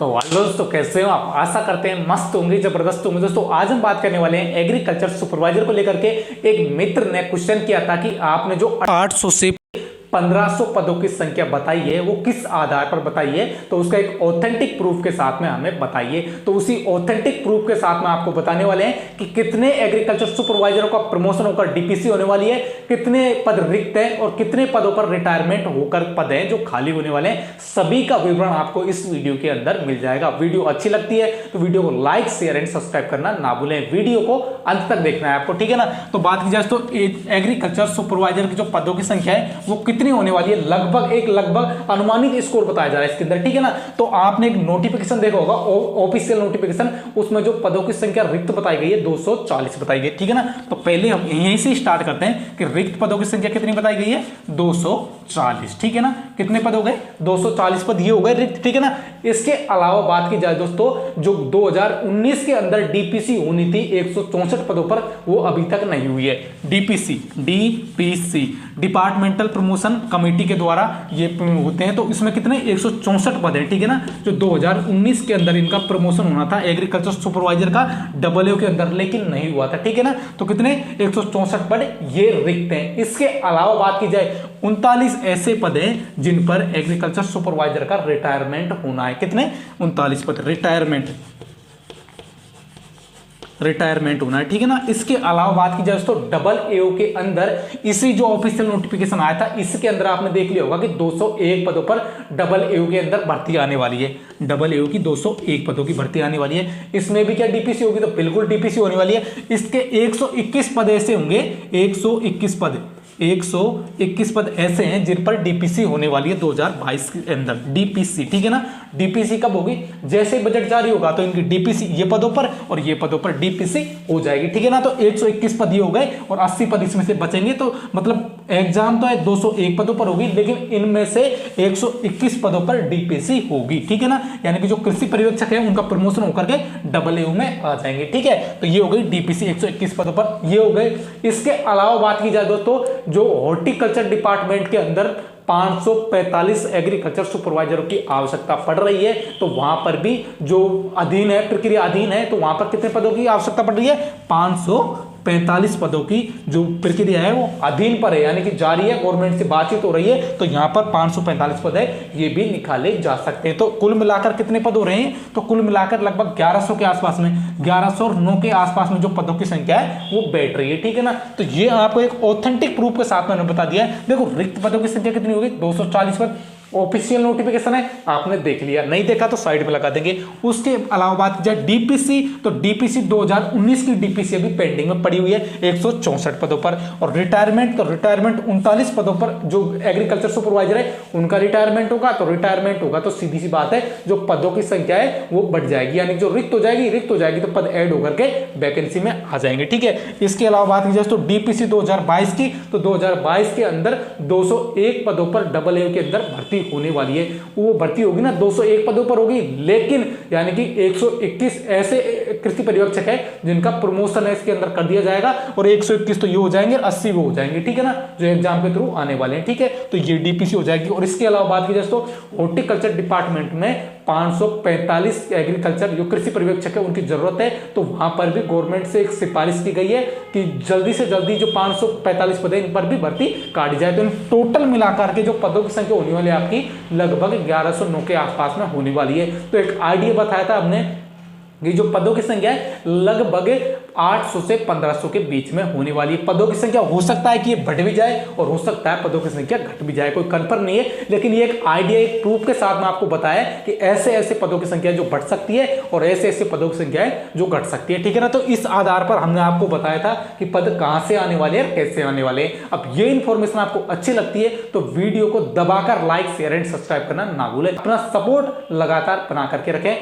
तो हेलो दोस्तों, कैसे हो आप? आशा करते हैं मस्त होंगे, जबरदस्त होंगे। दोस्तों आज हम बात करने वाले हैं एग्रीकल्चर सुपरवाइजर को लेकर के। एक मित्र ने क्वेश्चन किया था कि आपने जो 800 से 1500 पदों की संख्या बताई है वो किस आधार पर बताई है, तो उसका एक ऑथेंटिक प्रूफ के साथ में हमें बताइए। तो उसी ऑथेंटिक प्रूफ के साथ में आपको बताने वाले हैं कि कितने एग्रीकल्चर सुपरवाइजरों का प्रमोशन होकर डीपीसी होने वाली है, कितने पद रिक्त हैं और कितने पदों पर रिटायरमेंट होकर पद हैं जो खाली होने वाले हैं। सभी का विवरण आपको इस वीडियो के अंदर मिल जाएगा। वीडियो अच्छी लगती है तो वीडियो को लाइक, शेयर एंड सब्सक्राइब करना ना भूलें। वीडियो को अंत तक देखना है आपको, ठीक है ना। तो बात की जाए तो एग्रीकल्चर सुपरवाइजर की जो पदों की संख्या है वो कितनी होने वाली है, लगभग अनुमानित स्कोर बताया जा रहा है इसके अंदर, ठीक है ना। तो आपने एक नोटिफिकेशन देखा होगा, ऑफिशियल नोटिफिकेशन, उसमें जो पदों की संख्या रिक्त बताई गई है 240 बताई गई, ठीक है ना। तो पहले हम यहीं से स्टार्ट करते हैं कि रिक्त पदों की संख्या कितनी बताई गई है, 240, ठीक है ना। कितने पद हो गए, 240 पद ये हो गए रिक्त, ठीक है ना। इसके अलावा बात की जाए दोस्तों, जो 2019 के अंदर डीपीसी होनी थी 164 पदों पर, वो अभी तक नहीं हुई है। डीपीसी डिपार्टमेंटल प्रमोशन कमेटी के द्वारा ये होते हैं। तो इसमें कितने 164 पद हैं, ठीक है ना, जो 2019 के अंदर इनका प्रमोशन होना था एग्रीकल्चर सुपरवाइजर का डबल के अंदर, लेकिन नहीं हुआ था, ठीक है ना। तो कितने 164 पद ये रिक्त हैं। इसके अलावा बात की जाए 39 ऐसे पद हैं जिन पर एग्रीकल्चर सुपरवाइजर का रिटायरमेंट होना है। कितने 39 पद रिटायरमेंट होना है, ठीक है ना। इसके अलावा बात की जाए तो डबल एओ के अंदर इसी जो ऑफिशियल नोटिफिकेशन आया था इसके अंदर आपने देख लिया होगा कि 201 पदों पर डबल एओ के अंदर भर्ती आने वाली है। डबल एओ की 201 पदों की भर्ती आने वाली है। इसमें भी क्या डीपीसी होगी, तो बिल्कुल डीपीसी होने वाली है। इसके 121 पद ऐसे होंगे, 121 पद ऐसे हैं जिन पर डीपीसी होने वाली है 2022 के अंदर। डीपीसी, ठीक है ना। डीपीसी कब होगी, जैसे बजट जारी होगा तो इनकी डीपीसी ये पदों पर और ये पदों पर डीपीसी हो जाएगी, ठीक है ना। तो 121 पद ये हो गए और 80 पद इसमें से बचेंगे। तो मतलब एग्जाम तो है 201 पदों पर होगी, लेकिन इनमें से 121 पदों पर डीपीसी होगी, ठीक है ना। यानी कि जो कृषि पर्यवेक्षक है उनका प्रमोशन होकर के डबल एओ में आ जाएंगे, ठीक है। तो ये हो गई डीपीसी 121 पदों पर ये हो गए। इसके अलावा बात की जाए दोस्तों, जो हॉर्टिकल्चर डिपार्टमेंट के अंदर 545 एग्रीकल्चर सुपरवाइजरों की आवश्यकता पड़ रही है, तो वहां पर भी जो अधीन है, प्रक्रिया अधीन है, तो वहां पर कितने पदों की आवश्यकता पड़ रही है, 545 पदों की जो प्रक्रिया है वो अधीन पर है, यानी कि जारी है, गवर्नमेंट से बातचीत हो रही है। तो यहां पर 545 पद है, ये भी निकाले जा सकते हैं। तो कुल मिलाकर कितने पद हो रहे हैं, तो कुल मिलाकर लगभग 1100 के आसपास में, 1109 के आसपास में जो पदों की संख्या है वो बैठ रही है, ठीक है ना। तो ये आपको एक ऑथेंटिक प्रूफ के साथ मैंने बता दिया है। देखो रिक्त पदों की संख्या कितनी होगी, 240 पद। ऑफिशियल नोटिफिकेशन है, आपने देख लिया, नहीं देखा तो साइड पे लगा देंगे। उसके अलावा बात की जाए डीपीसी, तो डीपीसी 2019 की डीपीसी अभी पेंडिंग में पड़ी हुई है 164 पदों पर। और रिटायरमेंट, तो रिटायरमेंट 39 पदों पर जो एग्रीकल्चर सुपरवाइजर है उनका रिटायरमेंट होगा। तो रिटायरमेंट होगा तो सीधी सी बात है जो पदों की संख्या है वो बढ़ जाएगी, यानी जो रिक्त हो जाएगी तो पद ऐड होकर के वैकेंसी में आ जाएंगे, ठीक है। इसके अलावा बात की जाए तो डीपीसी 2022 की, तो 2022 के अंदर 201 पदों पर डबल ए के अंदर भर्ती होने वाली है। वो भर्ती होगी ना 201 पदों पर होगी, लेकिन यानी कि 121 ऐसे कृषि पर्यवेक्षक है जिनका प्रमोशन है इसके अंदर कर दिया जाएगा, और 121 तो ये हो जाएंगे, 80 वो हो जाएंगे, ठीक है ना, जो एग्जाम के थ्रू आने वाले हैं, ठीक है। तो ये डीपीसी हो जाएगी। और इसके अलावा बात की जाए तो हॉर्टिकल्चर डिपार्टमेंट में 545 एग्रीकल्चर जो कृषि पर्यवेक्षक है उनकी जरूरत है। तो वहां पर भी गवर्नमेंट से एक सिफारिश की गई है कि जल्दी से जल्दी जो 545 पद है इन पर भी भर्ती काटी जाए। तो इन टोटल मिलाकर के जो पदों की संख्या होने वाली है आपकी लगभग 1109 के आसपास में होने वाली है। तो एक आइडिया बताया था हमने, ये जो पदों की संख्या है लगभग 800 से 1500 के बीच में होने वाली है। पदों की संख्या हो सकता है कि ये बढ़ भी जाए और हो सकता है पदों की संख्या घट भी जाए, कोई कंफर्म नहीं है, लेकिन ये एक आइडिया, एक प्रूफ के साथ में आपको बताया कि ऐसे ऐसे पदों की संख्या जो बढ़ सकती है और ऐसे ऐसे पदों की संख्या है जो घट सकती है, ठीक है ना। तो इस आधार पर हमने आपको बताया था कि पद कहां से आने वाले हैं, कैसे आने वाले हैं। अब ये इंफॉर्मेशन आपको अच्छी लगती है तो वीडियो को दबाकर लाइक, शेयर एंड सब्सक्राइब करना ना भूलें। अपना सपोर्ट लगातार बना करके रखें।